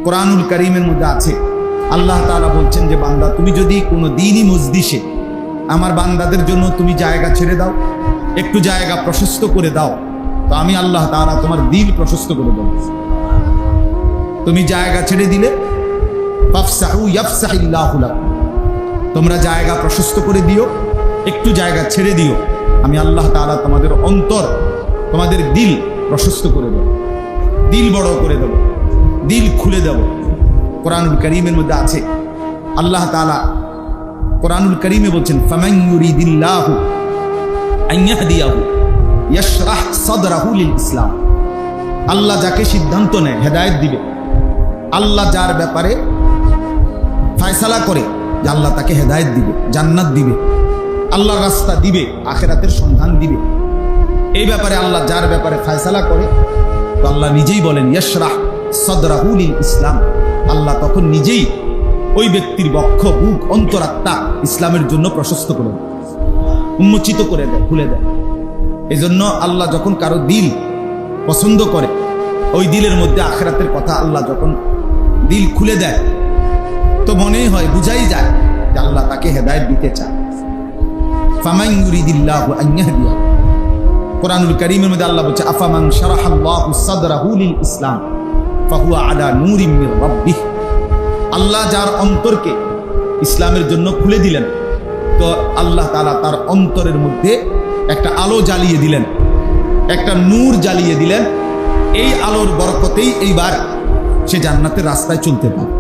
কোরআনুল কারীমের মধ্যে আছে, আল্লাহ তাআলা বলছেন যে বান্দা তুমি যদি কোনো দিনই মজলিসে আমার বান্দাদের জন্য তুমি জায়গা ছেড়ে দাও, একটু জায়গা প্রশস্ত করে দাও, তো আমি আল্লাহ তাআলা তোমার দিল প্রশস্ত করে দেব। তুমি জায়গা ছেড়ে দিলে ফাফসাহু ইয়াফসাহিল্লাহু লাকুম, তোমরা জায়গা প্রশস্ত করে দিও, একটু জায়গা ছেড়ে দিও, আমি আল্লাহ তাআলা তোমাদের অন্তর, তোমাদের দিল প্রশস্ত করে দেব, দিল বড় করে দেব, দিল খুলে দেব। কোরআনুল কারীমের মধ্যে আছে, আল্লাহ তাআলা কোরআনুল কারীমে বলছেন ফামান ইউরিদিল্লাহু আন ইয়াহদিয়াহু ইয়াশরাহ সাদরাহু লিল ইসলাম। আল্লাহ যাকে সিদ্ধান্ত নেয় হেদায়েত দিবে, আল্লাহ যার ব্যাপারে ফয়সালা করে যে আল্লাহ তাকে হেদায়েত দিবে, জান্নাত দিবে, আল্লাহর রাস্তা দিবে, আখিরাতের সন্ধান দিবে, এই ব্যাপারে আল্লাহ যার ব্যাপারে ফয়সালা করে, তো আল্লাহ নিজেই বলেন ইয়াশরাহ সাদরাহু লিল ইসলাম, আল্লাহ তখন নিজেই ওই ব্যক্তির বক্ষ, বুক, অন্তরাত্মা ইসলামের জন্য প্রশস্ত করে দেয়, উন্মোচিত করে দেয়, খুলে দেয়। এই জন্য আল্লাহ যখন কারো দিল পছন্দ করে, ওই দিলের মধ্যে আখিরাতের কথা আল্লাহ যখন দিল খুলে দেয়, তো মনেই হয়, বুঝাই যায় যে আল্লাহ তাকে হেদায়েত দিতে চায়। ফামান ইউরিদিল্লাহু আন ইয়াহদিয়াহু, কোরআনুল কারীমের মধ্যে আল্লাহ বলছে আফামান শারাহাল্লাহু সাদরাহু লিল ইসলাম ফাহুয়া আলা নূরিম মির রাব্বিহ। আল্লাহ যার অন্তরকে ইসলামের জন্য খুলে দিলেন, তো আল্লাহ তাআলা তার অন্তরের মধ্যে একটা আলো জ্বালিয়ে দিলেন, একটা নূর জ্বালিয়ে দিলেন। এই আলোর বরকতেই এইবার সে জান্নাতের রাস্তায় চলতে পারে।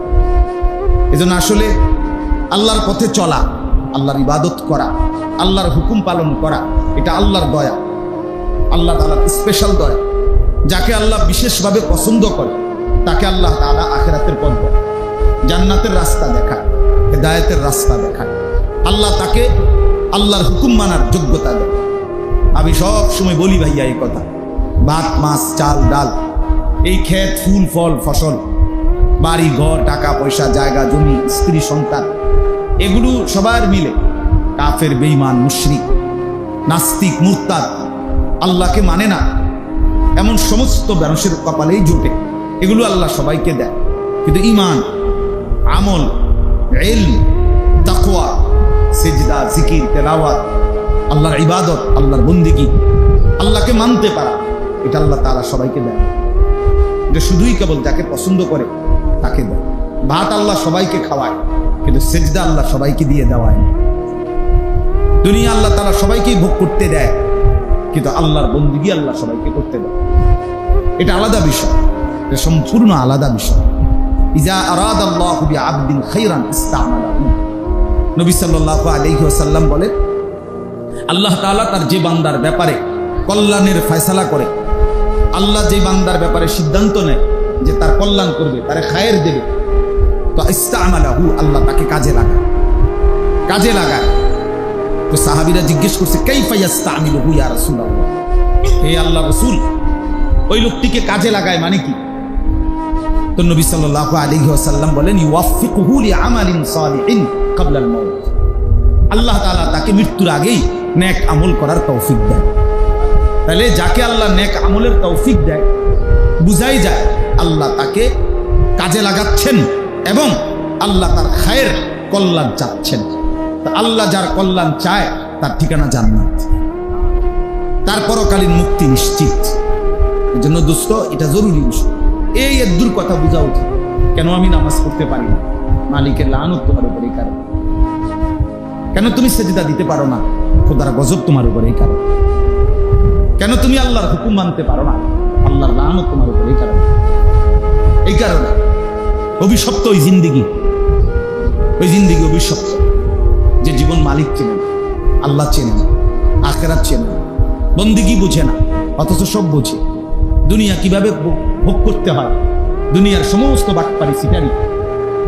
এজন্য আসলে আল্লাহর পথে চলা, আল্লাহর ইবাদত করা, আল্লাহর হুকুম পালন করা, এটা আল্লাহর দয়া, আল্লাহ তাআলার স্পেশাল দয়া। যাকে আল্লাহ বিশেষভাবে পছন্দ করে তাকে আল্লাহ তাআলা আখিরাতের পথ দেখায়, জান্নাতের রাস্তা দেখায়, হেদায়েতের রাস্তা দেখায়। আল্লাহ তাকে আল্লাহর হুকুম মানার যোগ্যতা দেয়। আমি সব সময় বলি ভাইয়া এই কথা, ভাত, মাছ, চাল, ডাল, এই ক্ষেত, ফুল, ফল, ফসল, বাড়ি ঘর, টাকা পয়সা, জায়গা জমি, স্ত্রী, সন্তান, এগুলো সবার মিলে কাফের, বেঈমান, মুশরিক, নাস্তিক, মুরতাদ, আল্লাহকে মানে না, এমন সমস্ত মানুষের কপালেই জোটে। এগুলো আল্লাহ সবাইকে দেয়, কিন্তু ঈমান, আমল, ইলম, তাকওয়া, সিজদা, জিকির, তেলাওয়াত, আল্লাহর ইবাদত, আল্লাহর বন্দেগী, আল্লাহকে মানতে পারা, এটা আল্লাহ তাআলা সবাইকে দেয়। এটা শুধুই কেবল যাকে পছন্দ করে তাকে দেয়। ভাত আল্লাহ সবাইকে খাওয়ায়, কিন্তু সিজদা আল্লাহ সবাইকে দিয়ে দেওয়ায়। দুনিয়া আল্লাহ তাআলা সবাইকেই ভোগ করতে দেয়, কিন্তু আল্লাহর বন্দেগী আল্লাহ সবাইকে করতে দেয়। এটা আলাদা বিষয়, এটা সম্পূর্ণ আলাদা বিষয়। ইজা আরাদাল্লাহু বিআবদিন খায়রান ইসতা'মালাহু। নবী সাল্লাল্লাহু আলাইহি ওয়াসাল্লাম বলেন, আল্লাহ তাআলা তার যে বান্দার ব্যাপারে কল্যাণের ফয়সালা করে, আল্লাহ যে বান্দার ব্যাপারে সিদ্ধান্ত নেয় যে তার কল্যাণ করবে, তারে খায়ের দেবে, তো ইসতা'মালাহু, আল্লাহ তাকে কাজে লাগায়, কাজে লাগায়। তো সাহাবীরা জিজ্ঞেস করছে কাইফা ইস্তা'মিলুহু ইয়া রাসূলুল্লাহ, হে আল্লাহ রাসূল, ওই লোকটিকে কাজে লাগায় মানে কি? তো নবী সাল্লাল্লাহু আলাইহি ওয়াসাল্লাম বলেন ইউওয়াফিকুহু লিআমালিন সালিহিন ক্বাবলাল মাউত। আল্লাহ তাআলা তাকে মৃত্যুর আগেই নেক আমল করার তৌফিক দেয়। তাহলে যাকে আল্লাহ নেক আমলের তৌফিক দেয়, বুঝাই যায় আল্লাহ তাকে কাজে লাগাচ্ছেন এবং আল্লাহ তার খায়ের, কল্যাণ চাচ্ছেন। আল্লাহ যার কল্যাণ চায় তার ঠিকানা জান্নাত, তার পরকালীন মুক্তি নিশ্চিত। এই জন্য দোস্ত, এটা জরুরি বিষয়। এই একদূর কথা বোঝা উচিত। কেন আমি নামাজ পড়তে পারি না? মালিকের লানত তোমার উপর, এই কারণে। কেন তুমি সেজদা দিতে পারো না? খোদার গজব তোমার উপর, এই কারণে। কেন তুমি আল্লাহর হুকুম মানতে পারো না? আল্লাহর লানত তোমার উপর, এই কারণে। এই কারণে অভিশপ্ত ওই জিন্দিগি, ওই জিন্দিগি অভিশপ্ত। যে জীবন মালিক চেনে না, আল্লাহ চেনে না, আখিরাত চেনে না, বন্দেগী বুঝে না, অথচ সব বুঝে। দুনিয়া কিভাবে ভোগ করতে হয়, দুনিয়ার সমস্ত বাটপারি, সিটারি,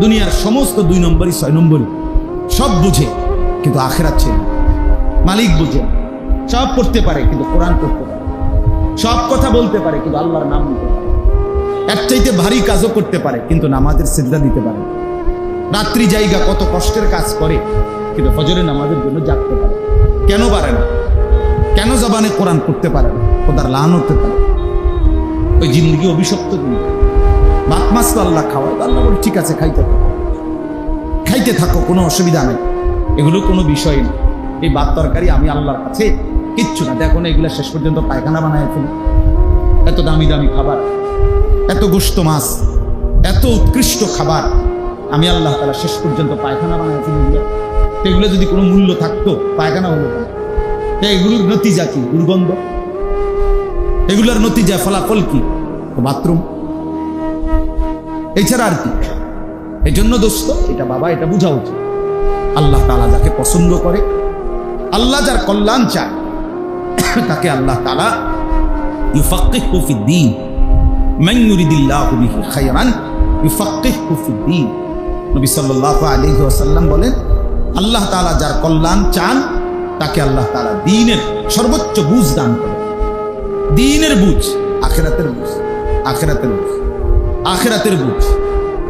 দুনিয়ার সমস্ত 2 নম্বরই 6 নম্বরই সব বুঝে, কিন্তু আখিরাত চেনে না, মালিক বুঝে না। সব পড়তে পারে কিন্তু কোরআন পড়তে পারে, সব কথা বলতে পারে কিন্তু আল্লাহর নাম নিতে পারে, এর চাইতে ভারী কাজও করতে পারে কিন্তু নামাজের সিজদা দিতে পারে। রাত্রি জায়গা কত কষ্টের কাজ করে কিন্তু ফজরের নামাজের জন্য জাগতে পারে। কেন পারে না? কেন জবানে কোরআন পড়তে পারে না? খোদার লানত হতে পারে। ওই জিন্দগি অভিশপ্ত, ভাত মাছ তো আল্লাহ খাওয়ায়, আল্লাহ বলে ঠিক আছে খাইতে থাকো, কোনো অসুবিধা নেই, এগুলো কোনো বিষয় না। এই ভাত তরকারি আমি আল্লাহর কাছে কিচ্ছু না। দেখো না এগুলো শেষ পর্যন্ত পায়খানা বানায় ফেলি। এত দামি দামি খাবার, এত গোশত মাছ, এত উৎকৃষ্ট খাবার, আমি আল্লাহ তাআলা শেষ পর্যন্ত পায়খানা বানায় ফেলি। এগুলো যদি কোনো মূল্য থাকতো পায়খানা হলো কেন? এগুলোর নতিজা কি? দুর্গন্ধ। এগুলোর নতিজা ফলাফল কি? বাথরুম। এছাড়া আর কি? এই জন্য দোস্ত, এটা বাবা, এটা বোঝা উচিত। আল্লাহ তাআলা যাকে পছন্দ করে, আল্লাহ যার কল্যাণ চায়, তাকে আল্লাহ তাআলা ইউফাক্কিহু ফিদ্দীন, মান ইউরিদিল্লাহু বিহি খায়রান ইউফাক্কিহু ফিদ্দীন। নবী সাল্লাল্লাহু আলাইহি ওয়াসাল্লাম বলেন, আল্লাহ তাআলা যার কল্যাণ চান তাকে আল্লাহ তাআলা দ্বীনের সর্বোচ্চ বুঝ দান করেন। দ্বীনের বুঝ, আখিরাতের বুঝ, আখিরাতের বুঝ, আখিরাতের বুঝ।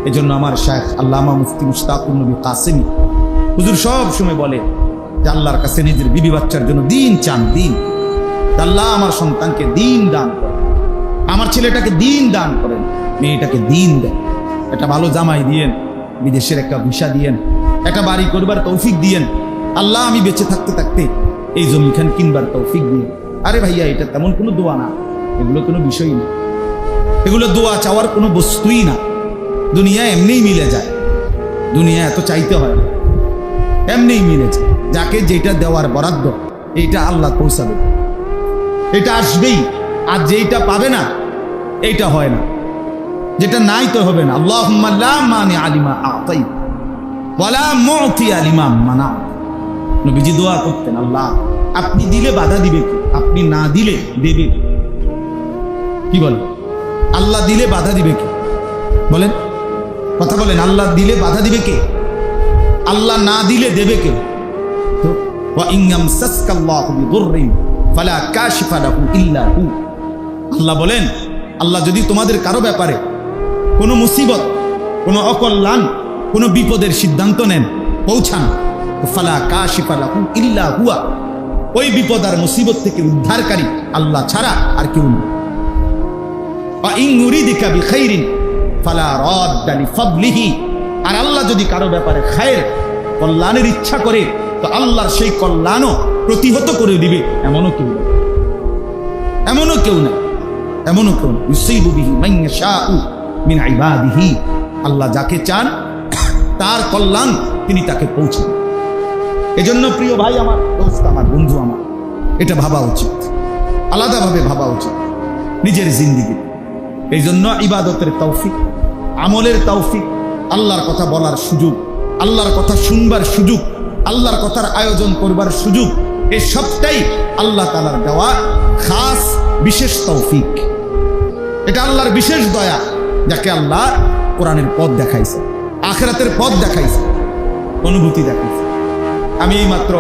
এজন্য আমার শায়খ আল্লামা মুফতি মুশতাকুর নবী কাসেমী হুজুর সব সময় বলে যে আল্লাহর কাছে নিজের বিবি বাচ্চার জন্য দ্বীন চান, দ্বীন। আল্লাহ আমার সন্তানকে দ্বীন দান করেন, আমার ছেলেটাকে দ্বীন দান করেন, মেয়েটাকে দ্বীন দেন, একটা ভালো জামাই দিয়েন, বিদেশের একটা ভিসা দিয়েন, একটা বাড়ি করবার তৌফিক দিয়েন। আল্লাহ আমি বেঁচে থাকতে থাকতে এই জমিখান কিনবার তৌফিক দিয়েন। আরে ভাইয়া, এটা তেমন কোনো দোয়া না, এগুলো কোনো বিষয়ই না, এগুলো দোয়া চাওয়ার কোনো বস্তুই না। দুনিয়া এমনিই মিলে যায়, দুনিয়া এত চাইতে হয় না, এমনিই মিলে যায়। যাকে যেটা দেওয়ার বরাদ্দ এইটা আল্লাহ পৌঁছাবে, এটা আসবেই। আর যেটা পাবে না এইটা হয় না, যেটা নাই তো হবে না। আল্লাহুম্মা লা মানিআ লিমা আ'তাইত ওয়ালা মু'তিয়া লিমা মানা'ত। নবীজি দোয়া করতেন, আল্লাহ আপনি দিলে বাধা দিবে কে? আপনি না দিলে দেবে কি? বলেন, আল্লাহ দিলে বাধা দিবে কে? বলেন, কথা বলেন, আল্লাহ দিলে বাধা দিবে কে? আল্লাহ না দিলে দেবে কে? তো ওয়া ইন ইয়ামসাসকাল্লাহু বিদুররিন ফালা কাশিফা লাহু ইল্লা হু। আল্লাহ বলেন, আল্লাহ যদি তোমাদের কারো ব্যাপারে কোনো মুসিবত, কোনো অকল্যাণ, কোনো বিপদের সিদ্ধান্ত নেন, পৌঁছান, ফালা কাশিফা লাহু ইল্লা হুয়া, ওই বিপদ আর মুসিবত থেকে উদ্ধারকারী আল্লাহ ছাড়া আর কেউ নেই। ওয়া ইন ইউরিদিকা বিখাইরিন ফালা রাদ্দা লিফাদলিহি, আর আল্লাহ যদি কারো ব্যাপারে খায়ের, কল্যাণের ইচ্ছা করে, তো আল্লাহর সেই কল্যাণও প্রতিহত করে দিবে, এমনও কেউ নেই, এমনও কেউ নেই, এমনও কেউ নেই। ইউসিবু বিহি মান ইয়াশাউ মিন ইবাদিহি, আল্লাহ যাকে চান তার কল্যাণ তিনি তাকে পৌঁছান। এজন্য প্রিয় ভাই আমার, দোস্ত আমার, বন্ধু আমার, এটা ভাবা উচিত, আলাদাভাবে ভাবা উচিত নিজের জিন্দেগি। এই জন্য ইবাদতের তৌফিক, আমলের তৌফিক, আল্লাহর কথা বলার সুযোগ, আল্লাহর কথা শুনবার সুযোগ, আল্লাহর কথার আয়োজন করবার সুযোগ, এই সবটাই আল্লাহ তাআলার দেওয়া খাস বিশেষ তৌফিক। এটা আল্লাহর বিশেষ দয়া, যাকে আল্লাহ কোরআনের পথ দেখাইছে, আখিরাতের পথ দেখাইছে, অনুভূতি দেখাইছে। আমি এই মাত্র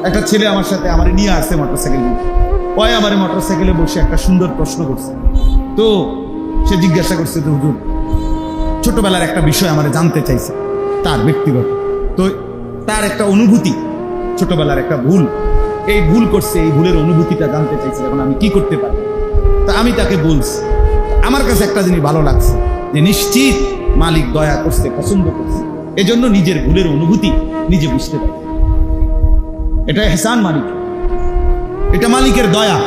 একটা ছেলে আমার সাথে আমার নিয়ে আসছে মোটরসাইকেল নিয়ে, ওই আমার মোটরসাইকেলে বসে একটা সুন্দর প্রশ্ন করছে। তো সে জিজ্ঞাসা করছে, তো হুজুর ছোটবেলার একটা বিষয় আমার জানতে চাইছে, তার ব্যক্তিগত, তো তার একটা অনুভূতি, ছোটবেলার একটা ভুল, এই ভুল করছে, এই ভুলের অনুভূতিটা জানতে চাইছে, এখন আমি কি করতে পারি। তা আমি তাকে বলছি, আমার কাছে একটা জিনিস ভালো লাগছে যে নিশ্চিত মালিক দয়া করছে, পছন্দ করছে, এজন্য নিজের ভুলের অনুভূতি নিজে বুঝতে পারে। এটা ইহসান মালিক, এটা মালিকের দয়া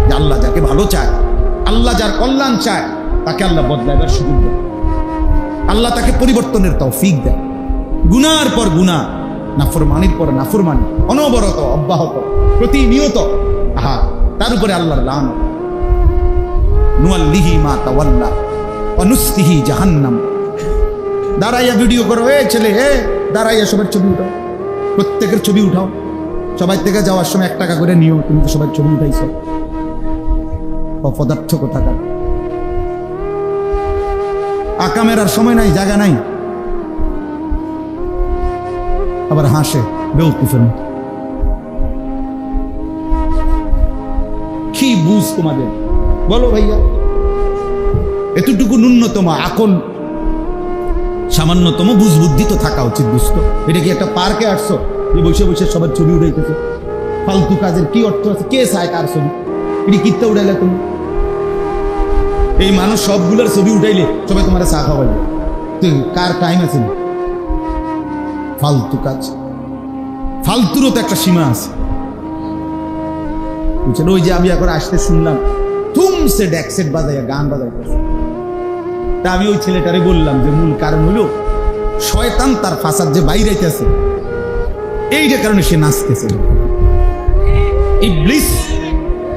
যে আল্লাহ যাকে ভালো চায়, আল্লাহ যার কল্যাণ চায়, তাকে আল্লাহ বদলাইবার সুযোগ দেয়, আল্লাহ তাকে পরিবর্তনের তৌফিক দেয়। গুনার পর গুনাহ, নাফরমানির পর নাফরমানি, অনবরত, অব্যাহত, প্রতিনিয়ত, তার উপরে আল্লাহর লানত। নুয়াল্লিহি মা তাওয়াল্লা ওয়া নুসলিহি জাহান্নাম। দাঁড়াইয়া ভিডিও করো, এ ছেলে, দাঁড়াইয়া সবার ছবি উঠাও, প্রত্যেকের ছবি উঠাও, সবাই থেকে যাওয়ার সময় 1 টাকা করে নিও, তুমি তো সবার ছবি উঠাইছো। অপদার্থ কোথাকার, আকামের আর সময় নাই, জায়গা নাই, আবার হাসে বেউকুফের মতো। কি বুঝ তোমাদের, বলো ভাইয়া? এতটুকু ন্যূনতম আকল, সামান্যতম বুঝ বুদ্ধি তো থাকা উচিত। বুঝতো এটা কি একটা পার্কে আসছো যে বসে বসে সবার ছবি উঠাইতেছে? ফালতু কাজের কি অর্থ আছে? কে চায় কার ছবি? এটি কিত্তা উঠাইলে তুমি? এই মানুষ সবগুলোর ছবি উঠাইলে সবাই তোমার চা খাওয়াইবে, তুই কার টাইম আছে? ফালতু কাজ, ফালতুরও তো একটা সীমা আছে, বুঝছেন? ওই যে আমি এখন আসতে শুনলাম তুমসে ড্যাকসেট বাজাইয়া গান বাজাইতেছে, তা আমি ওই ছেলেটারে বললাম যে মূল কারণ হলো শয়তান তার ফাসাদ যে বাইরেইতেছে, এইটার কারণে সে নাচতেছে। ইবলিস,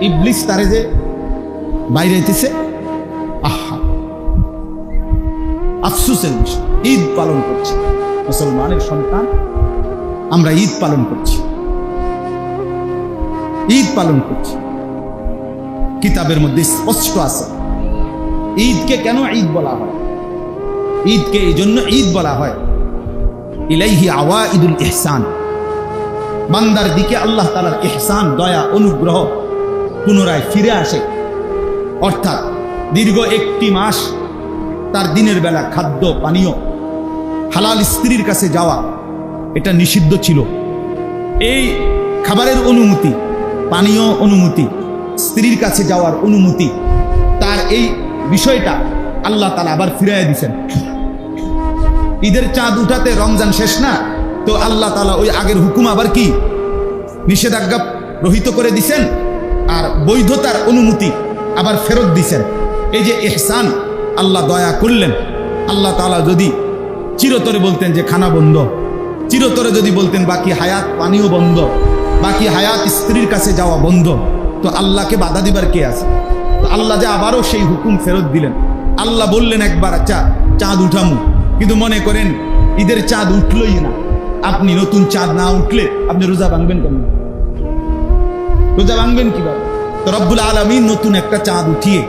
ইবলিস তারে যে বাইরেইতেছে। আহা, আফসোসের বিষয়, ঈদ পালন করছি, মুসলমানের সন্তান আমরা ঈদ পালন করছি, ঈদ পালন করছি। কিতাবের মধ্যে স্পষ্ট আছে ঈদকে কেন ঈদ বলা হয়। ঈদকে এই জন্য ঈদ বলা হয়, ইলাইহি আওয়াইদুল ইহসান, বান্দার দিকে আল্লাহ তাআলার ইহসান, দয়া, অনুগ্রহ পুনরায় ফিরে আসে। অর্থাৎ দীর্ঘ একটি মাস তার দিনের বেলা খাদ্য পানীয়, হালাল স্ত্রীর কাছে যাওয়া এটা নিষিদ্ধ ছিল। এই খাবারের অনুমতি, পানীয় অনুমতি, স্ত্রীর কাছে যাওয়ার অনুমতি, তার এই বিষয়টা আল্লাহ তাআলা আবার ফিরাইয়া দিয়েছেন। ঈদের চাঁদ উঠাতে রমজান শেষ না, তো আল্লাহ তাআলা ওই আগের হুকুম আবার কি নিষেধাজ্ঞা রহিত করে দিছেন, আর বৈধতার অনুমতি আবার ফেরত দিছেন। এই যে ইহসান, আল্লাহ দয়া করলেন। আল্লাহ তাআলা যদি চিরতরে বলতেন যে খানা বন্ধ, চিরতরে যদি বলতেন বাকি হায়াত পানীয় বন্ধ, বাকি হায়াত স্ত্রীর কাছে যাওয়া বন্ধ, তো আল্লাহকে বাধা দিবার কে আছে? তো আল্লাহ যে আবারও সেই হুকুম ফেরত দিলেন। আল্লাহ বললেন একবার আচ্ছা চাঁদ উঠামু, কিন্তু মনে করেন ঈদের চাঁদ উঠলই না, আপনি নতুন চাঁদ না উঠলে আপনি রোজা ভাঙবেন কেন? রোজা ভাঙবেন কিভাবে? তো রব্বুল আলামিন নতুন একটা চাঁদ উঠিয়ে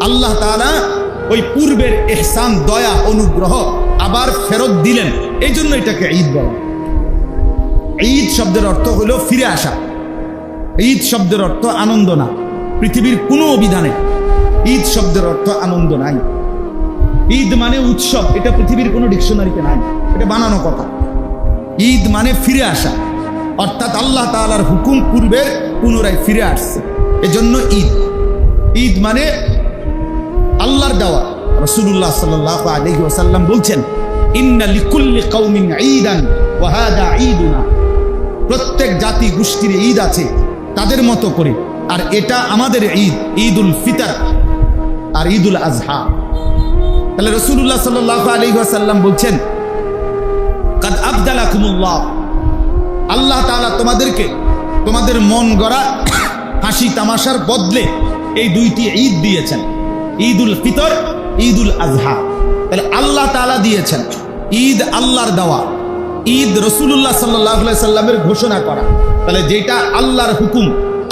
আল্লাহ তাআলা ওই পূর্বের ইহসান, দয়া, অনুগ্রহ আবার ফেরত দিলেন। এই জন্য এটাকে ঈদ বলা। ঈদ শব্দের অর্থ হলো ফিরে আসা। ঈদ শব্দের অর্থ আনন্দ না, পৃথিবীর কোনো অভিধানে ঈদ শব্দের অর্থ আনন্দ নাই। ঈদ মানে উৎসব, এটা পৃথিবীর কোনো ডিকশনারিতে নাই, এটা বানানো কথা। ঈদ মানে ফিরে আসা, অর্থাৎ আল্লাহ তাআলার হুকুম পূর্বের পুনরায় ফিরে আসছে, এজন্য ঈদ। ঈদ মানে আল্লাহর দেওয়া। রাসূলুল্লাহ সাল্লাল্লাহু আলাইহি ওয়াসাল্লাম বলছেন, ইন্না লিকুল্লি কওমিন ঈদান ওয়া হাদা ঈদুনা, প্রত্যেক জাতি গোষ্ঠীর ঈদ আছে তাদের মতো করে, আর এটা আমাদের ঈদ, ঈদুল ফিতর আর ঈদুল আজহা। তাহলে রাসূলুল্লাহ সাল্লাল্লাহু আলাইহি ওয়াসাল্লাম বলছেন, কাদ আবদালাকুমুল্লাহ, আল্লাহ তাআলা তোমাদেরকে তোমাদের মন গড়া হাসি তামাশার বদলে এই দুইটি ঈদ দিয়েছেন, ঈদুল ফিতর, ঈদুল আজহা। তাহলে আল্লাহ তাআলা দিয়েছেন ঈদ, আল্লাহর দেওয়া ঈদ, রাসূলুল্লাহ সাল্লাল্লাহু আলাইহি সাল্লামের ঘোষণা করা। তাহলে যেটা আল্লাহর হুকুম,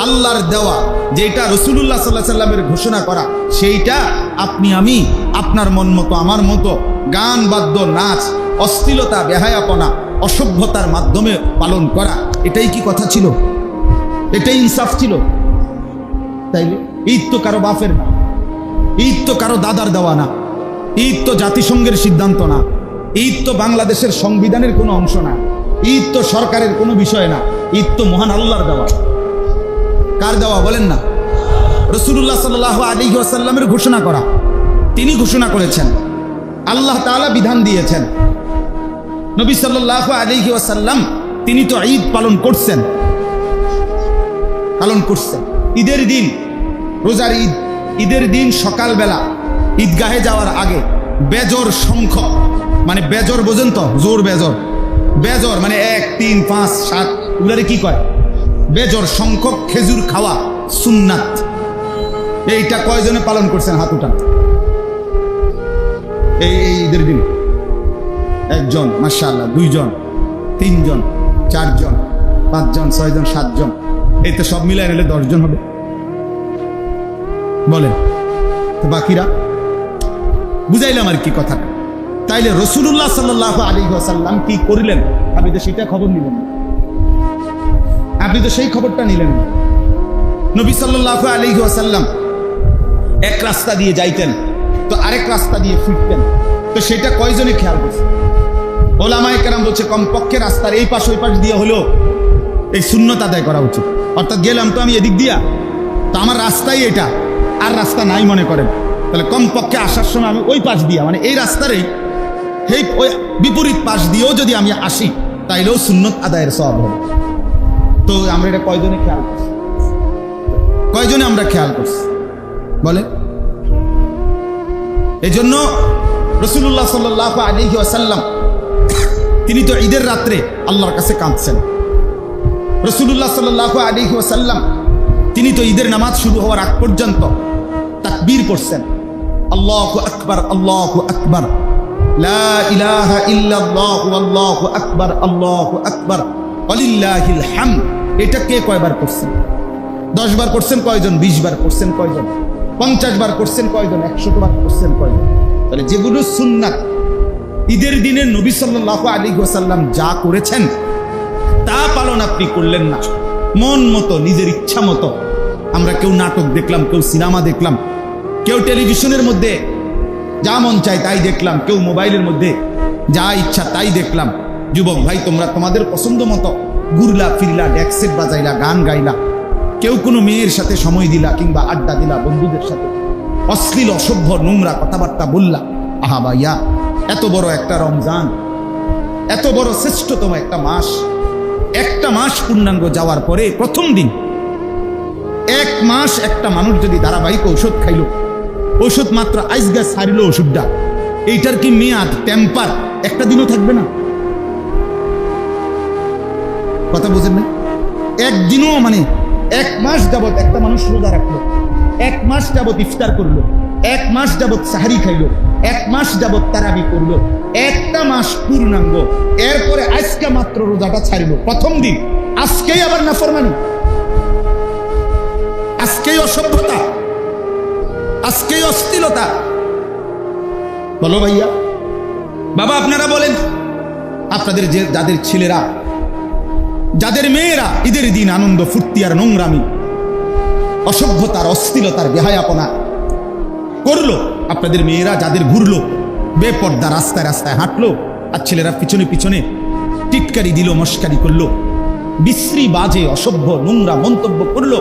আল্লাহর দেওয়া, যেটা রাসূলুল্লাহ সাল্লাল্লাহু আলাইহি সাল্লামের ঘোষণা করা, সেইটা আপনি আমি আপনার মন মতো আমার মতো গান বাদ্য, নাচ, অশ্লীলতা, বেহায়াপনা, অসভ্যতার মাধ্যমে পালন করা, এটাই কি কথা ছিল? এটাই ইনসাফ ছিল? তাইলে ঈদ তো কারো বাপের না, ঈদ তো কারো দাদার দেওয়া না, ঈদ তো জাতিসংঘের সিদ্ধান্ত না, ঈদ তো বাংলাদেশের সংবিধানের কোনো অংশ না, ঈদ তো সরকারের কোনো বিষয় না, ঈদ তো মহান আল্লাহর দেওয়া। কার দেওয়া বলেন না? রাসূলুল্লাহ সাল্লাল্লাহু আলাইহি ওয়াসাল্লামের ঘোষণা করা, তিনি ঘোষণা করেছেন, আল্লাহ তাআলা বিধান দিয়েছেন। নবী সাল্লাল্লাহু আলাইহি ওয়াসাল্লাম তিনি তো ঈদ পালন করছেন, ঈদের দিন, রোজার ঈদ, ঈদের দিন সকালবেলা ঈদগাহে যাওয়ার আগে বেজর সংখ্যক, মানে বেজর বোঝেন তো, জোর বেজর, বেজর মানে 1, 3, 5, 7 এগুলারে কি কয়? বেজর সংখ্যক খেজুর খাওয়া সুন্নাত। এইটা কয়জনে পালন করছেন? হাত উঠান। এই ঈদের দিন একজন, মাশাআল্লাহ, 2 জন, 3 জন, 4 জন, 5 জন, 6 জন, 7 জন, এই তো সব মিলাই নিলে 10 জন হবে বলেন। তো বাকিরা বুঝাইলাম আর কি কথাটা। তাইলে রাসূলুল্লাহ সাল্লাল্লাহু আলাইহি ওয়াসাল্লাম কি করিলেন? আপনি তো সেটা খবর নিলেন না, আপনি তো সেই খবরটা নিলেন না। নবী সাল্লাল্লাহু আলাইহি ওয়াসাল্লাম এক রাস্তা দিয়ে যাইতেন, তো আরেক রাস্তা দিয়ে ফিরতেন, তো সেটা কয়জনে খেয়াল করছে? ওলামায়ে কেরাম বলছে কমপক্ষে রাস্তার এই পাশ ওই পাশ দিয়ে হলেও এই সুন্নত আদায় করা উচিত। অর্থাৎ গেলাম তো আমি এদিক দিয়া, তো আমার রাস্তাই এটা, আর রাস্তা নাই মনে করেন, তাহলে কমপক্ষে আসার সময় আমি ওই পাশ দিয়ে মানে এই রাস্তারই ওই বিপরীত পাশ দিয়েও যদি আমি আসি তাইলেও সুন্নত আদায়ের সওয়াব হবে। তো আমরা এটা কয়জনে খেয়াল করছি? কয়জনে আমরা খেয়াল করছি বলে? এই জন্য রাসূলুল্লাহ সাল্লাল্লাহু আলাইহি ওয়াসাল্লাম তিনি তো ঈদের রাত্রে আল্লাহর কাছে কাঁদছেন। রাসূলুল্লাহ সাল্লাল্লাহু আলাইহি ওয়াসাল্লাম তিনি তো ঈদের নামাজ শুরু হওয়ার আগ পর্যন্ত তাকবীর পড়ছেন, আল্লাহু আকবার, আল্লাহু আকবার, লা ইলাহা ইল্লাল্লাহু আল্লাহু আকবার, আল্লাহু আকবার, ওয়ালিল্লাহিল হামদ। এটা কে কয়বার পড়ছেন? 10 বার পড়ছেন কয়জন? 20 বার পড়ছেন কয়জন? 50 বার পড়ছেন কয়জন? 100 বার পড়ছেন কয়জন? তাহলে যেগুলো সুন্নাত ঈদের দিনে নবী সাল্লাল্লাহু আলাইহি ওয়াসাল্লাম যা করেছেন তা পালন আপনি করলেন না, মন মতো নিজের ইচ্ছা মতো। আমরা কেউ নাটক দেখলাম, কেউ সিনেমা দেখলাম, কেউ টেলিভিশনের মধ্যে যা মন চায় তাই দেখলাম, কেউ মোবাইলের মধ্যে যা ইচ্ছা তাই দেখলাম। যুবক ভাই, তোমরা তোমাদের পছন্দ মতো ঘুরলা ফিরলা, ডেকসেট বাজাইলা, গান গাইলা, কেউ কোনো মেয়ের সাথে সময় দিলা কিংবা আড্ডা দিলা, বন্ধুদের সাথে অশ্লীল অসভ্য নোংরা কথাবার্তা বললা। আহা ভাইয়া, এত বড় একটা রমজান, এত বড় শ্রেষ্ঠতম একটা মাস, একটা মাস পূর্ণাঙ্গ যাওয়ার পরে প্রথম দিন 1 মাস একটা মানুষ যদি ধারাবাহিক ঔষধ খাইল, ঔষধ মাত্র আইসগা সারিল ওষুধটা, এইটার কি মেয়াদ টেম্পার একটা দিনও থাকবে না? কথা বুঝেন না? একদিনও মানে 1 মাস যাবত একটা মানুষ রোজা রাখলো, 1 মাস যাবত ইফতার করলো, 1 মাস যাবত সাহারি খাইলো, 1 মাস যাবত তারাবি করলো, একটা মাস পূর্ণাঙ্গ, এরপরে আজকে মাত্র রোজাটা ছাড়িল প্রথম দিন, আজকেই আবার নাফরমানি, আজকেই অসভ্যতা, আজকেই অশ্লীলতা। বলো ভাইয়া, বাবা আপনারা বলেন, আপনাদের যাদের ছেলেরা, যাদের মেয়েরা ঈদের দিন আনন্দ ফুর্তি আর নোংরামি, অসভ্যতার, অশ্লীলতার, বেহায়াপনা করলো, আপনাদের মেয়েরা যাদের ঘুরলো বেপর্দা, রাস্তায় রাস্তায় হাঁটলো, আর ছেলেরা পিছনে পিছনে টিটকারি দিল, মস্কারি করলো, বিশ্রী বাজে অসভ্য নোংরা মন্তব্য করলো,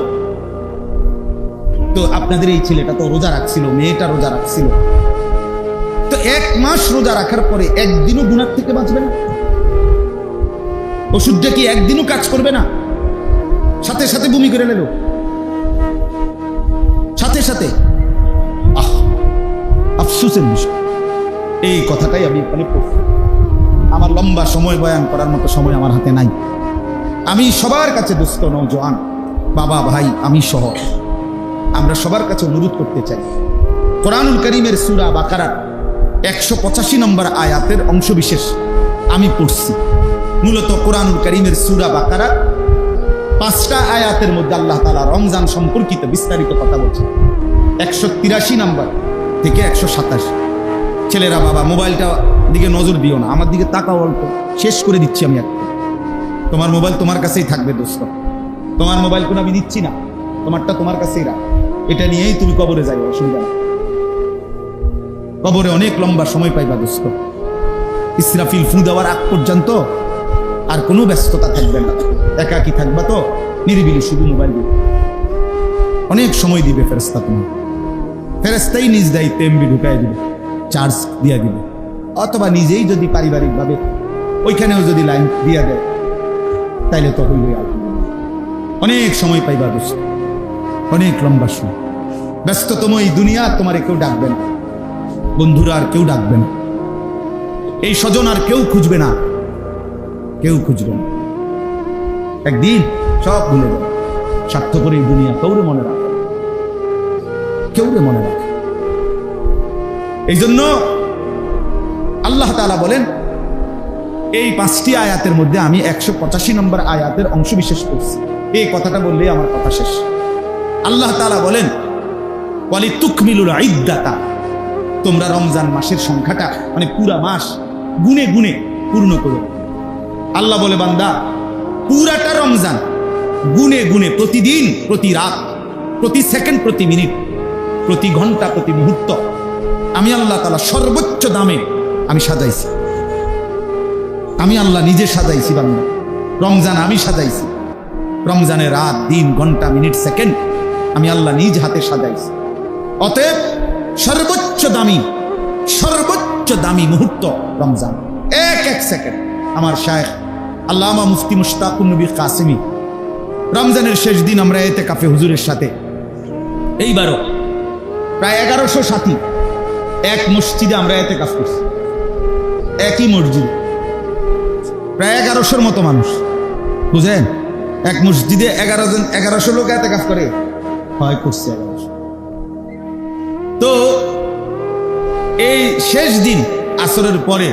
তো আপনাদের এই ছেলেটা তো রোজা রাখছিল, মেয়েটা রোজা রাখছিল, তো 1 মাস রোজা রাখার পরে একদিনও গুনাহ থেকে বাঁচবে না? ওষুধটা কি একদিনও কাজ করবে না? সাথে সাথে বমি করে নিল, সাথে সাথে। আফসোসের বিষয়, এই কথাটাই আমি এখানে পড়ছি। আমার লম্বা সময় বয়ান করার মতো সময় আমার হাতে নাই। আমি সবার কাছে দোস্ত নওজোয়ান বাবা ভাই, আমি সহ আমরা সবার কাছে অনুরোধ করতে চাই, কোরআনুল কারীমের সূরা বাকারার 185 নম্বর আয়াতের অংশবিশেষ আমি পড়ছি। মূলত কোরআনুল কারীমের সূরা বাকারার 5টা আয়াতের মধ্যে আল্লাহ তাআলা রমজান সম্পর্কিত বিস্তারিত কথা বলছেন। 183 নম্বর থেকে 127। ছেলেরা বাবা মোবাইলটা দিকে নজর দিও না, আমার দিকে তাকাও অল্প, শেষ করে দিচ্ছি আমি একটা। তোমার মোবাইল তোমার কাছেই থাকবে দোস্ত, তোমার মোবাইল কোনো আমি দিচ্ছি না, তোমারটা তোমার কাছেই রাখ, এটা নিয়েই তুমি কবরে যাই, অসুবিধা নেই। কবরে অনেক লম্বা সময় পাইবা দোস্ত, ইসরাফিল ফু দেওয়ার আগ পর্যন্ত আর কোনো ব্যস্ততা থাকবে না, একাকি থাকবা, তো নিরিবিলি শুধু মোবাইল দিবে, অনেক সময় দিবে ফেরেশতা, তুমি ফেরেশতাই নিজ দায়িত্বে এমবি ঢুকাই দিবে, চার্জ দিয়ে দিবে, অথবা নিজেই যদি পারিবারিকভাবে ওইখানেও যদি লাইন দিয়ে দেয় তাইলে তো হইল। অনেক সময় পাইবা দোস্ত, অনেক লম্বা সময়। ব্যস্ততম এই দুনিয়া তোমার কেউ ডাকবে না, বন্ধুরা আর কেউ ডাকবে না, এই স্বজন আর কেউ খুঁজবে না, কেউ খুঁজবে না। একদিন সব ভুলে যাবে, স্বার্থপর এই দুনিয়া কেউরে মনে রাখে, কেউরে মনে রাখে। এই জন্য আল্লাহ তাআলা বলেন, এই 5টি আয়াতের মধ্যে আমি 185 নম্বর আয়াতের অংশ বিশেষ করছি। এই কথাটা বললেই আমার কথা শেষ। আল্লাহ তাআলা বলেন, ওয়ালিতুকমিলুল ইদ্দাতা, তোমরা রমজান মাসের সংখ্যাটা মানে পুরা মাস গুনে গুনে পূর্ণ করো। আল্লাহ বলে, বান্দা পুরাটা রমজান গুনে গুনে প্রতিদিন, প্রতি রাত, প্রতি সেকেন্ড, প্রতি মিনিট, প্রতি ঘন্টা, প্রতি মুহূর্ত আমি আল্লাহ তাআলা সর্বোচ্চ দামে আমি সাজাইছি। আমি আল্লাহ নিজে সাজাইছি বান্দা, রমজান আমি সাজাইছি। রমজানের রাত, দিন, ঘন্টা, মিনিট, সেকেন্ড আমি আল্লাহ নিজ হাতে সাজাইছি। অতএব সর্বোচ্চ দামি মুহূর্ত রমজান। এক এক সেকেন্ড। আমার শায়েখ আল্লামা মুফতি মুশতাকুন নবী কাসেমি, রমজানের শেষ দিন আমরা ইতিকাফে হুজুরের সাথে এইবারও প্রায় 1100 সাথী এক মসজিদে আমরা ইতিকাফ করছি। একই মসজিদ, প্রায় 1100-র মতো মানুষ, বুঝেন? এক মসজিদে 1100 লোক ইতিকাফ করে, হয় করছে 1100। তো এই শেষ দিন আসরের পরে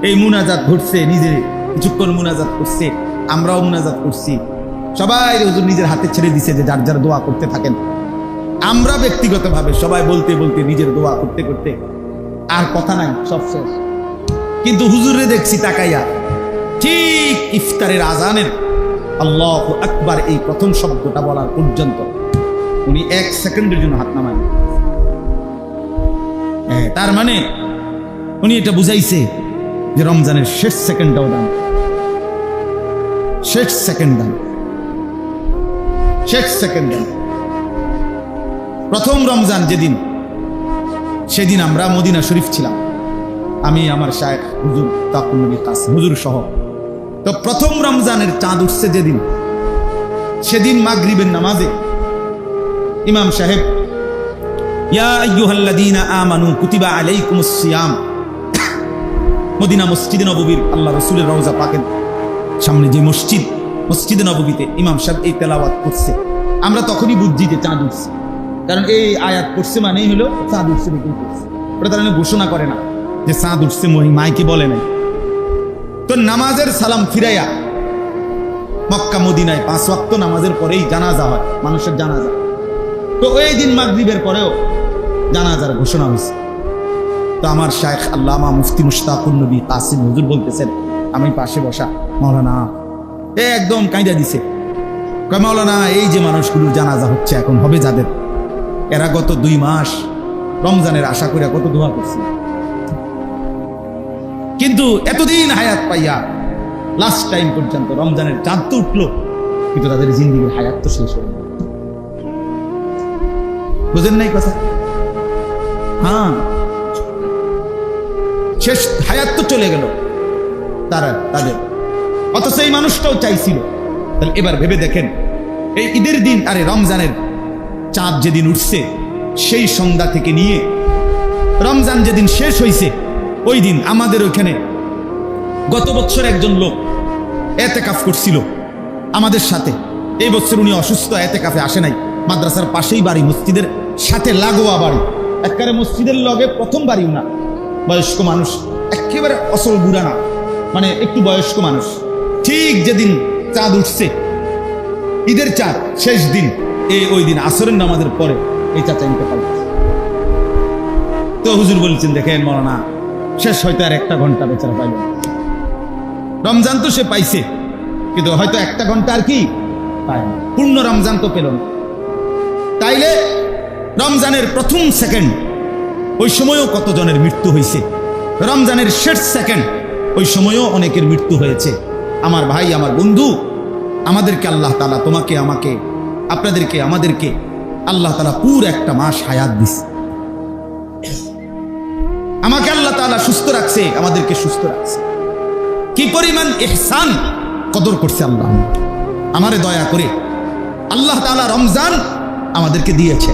এই মুনাজাত ঘটছে, নিজে কিছুক্ষণ মুনাজাত করছে, আমরাও মুনাজাত করছি, সবাই হুজুর নিজের হাতে ছেড়ে দিছে যে যার যার দোয়া করতে থাকেন। আমরা ব্যক্তিগতভাবে সবাই বলতে বলতে নিজের দোয়া করতে করতে আর কথা নাই, সব শেষ। কিন্তু হুজুরে দেখছি তাকাইয়া ঠিক ইফতারের আজানের আল্লাহু আকবার এই প্রথম শব্দটা বলার পর্যন্ত উনি 1 সেকেন্ডের জন্য হাত নামায়। তার মানে উনি এটা বুঝাইছে যে রমজানের শেষ সেকেন্ডটাও দাম, শেষ সেকেন্ড দাম, শেষ সেকেন্ড দাম। প্রথম রমজান যেদিন, সেদিন আমরা মদিনা শরীফ ছিলাম, আমি, আমার শায়েখ হুজুর তাকুন নবী কাসেম হুজুর সহ। তো প্রথম রমজানের চাঁদ উঠছে যেদিন, সেদিন মাগরিবের নামাজে ইমাম সাহেব ইয়া আইয়ুহাল্লাযীনা আমানু কুতিবা আলাইকুমুস সিয়াম, মদিনা মসজিদে নববীর আল্লাহ রাসূলের রওজা পাকের সামনে যে মসজিদ, মসজিদে নববীতে ইমাম সাহেব এই তেলাওয়াত করছে। আমরা তখনই বুঝছি যে চাঁদ উঠছে, কারণ এই আয়াত পড়ছে মানেই হলো চাঁদ উঠছে। ওটা তারা ঘোষণা করে না যে চাঁদ উঠছে, মাইকে বলে নাই। তো নামাজের সালাম ফিরাইয়া মক্কা মদিনায় 5 ওয়াক্ত নামাজের পরেই জানাজা হয়, মানুষের জানাজা। তো ওই দিন মাগরিবের পরেও জানাজার ঘোষণা হয়েছে। তো আমার শায়েখ আল্লামা মুফতি মুশতাকুন নবী কাসেম হুজুর বলতেছেন, আমি পাশে বসা, মাওলানা একদম কাঁদা দিছে, কয় মাওলানা এই যে মানুষগুলোর জানাজা হচ্ছে এখন হবে যাদের, এরা গত 2 মাস রমজানের আশা করে কত দোয়া করছে, কিন্তু এতদিন হায়াত পাইয়া লাস্ট টাইম পর্যন্ত রমজানের চাঁদ তো উঠলো, কিন্তু তাদের জিন্দেগির হায়াত তো শেষ হলো। বুঝেন নাই কথা? হ্যাঁ, শেষ হায়াত তো চলে গেল তাদের, অথচ এই মানুষটাও চাইছিল। তাহলে এবার ভেবে দেখেন, এই ঈদের দিন, আরে রমজানের চাঁদ যেদিন উঠছে সেই সন্ধ্যা থেকে নিয়ে রমজান যেদিন শেষ হয়েছে, ওই দিন আমাদের ওইখানে গত বছর একজন লোক ইতিকাফ করছিল আমাদের সাথে। এই বছর উনি অসুস্থ, ইতিকাফে আসে নাই। মাদ্রাসার পাশেই বাড়ি, মসজিদের সাথে লাগোয়া বাড়ি, একেবারে মসজিদের লগে প্রথম বাড়ি উনার। বয়স্ক মানুষ, একেবারে অসল বুড়া না, মানে একটু বয়স্ক মানুষ। ঠিক যেদিন চাঁদ উঠছে, ঈদের চাঁদ শেষ দিন, ওই দিন আসরের নামাজের পরে এই চাচা ইন্তেকাল করছে। তো হুজুর বলছেন, দেখেন মাওলানা, শেষ হয়তো আর 1 ঘন্টা বেচারা পাইল। রমজান তো সে পাইছে, কিন্তু হয়তো 1 ঘন্টা আর কি পায় না, পূর্ণ রমজান তো পেল না। তাইলে রমজানের প্রথম সেকেন্ড, ওই সময়ও কতজনের মৃত্যু হয়েছে। রমজানের শেষ সেকেন্ড, ওই সময়ও অনেকের মৃত্যু হয়েছে। আমার ভাই, আমার বন্ধু, আমাদেরকে আল্লাহ তাআলা, তোমাকে, আমাকে, আপনাদেরকে, আমাদেরকে আল্লাহ তাআলা পুরো 1 মাস হায়াত দিছে। আমাকে আল্লাহ তাআলা সুস্থ রাখছে, আমাদেরকে সুস্থ রাখছে। কি পরিমাণ ইহসান কদর করছে আল্লাহ আমারে দয়া করে। আল্লাহ তাআলা রমজান আমাদেরকে দিয়েছে,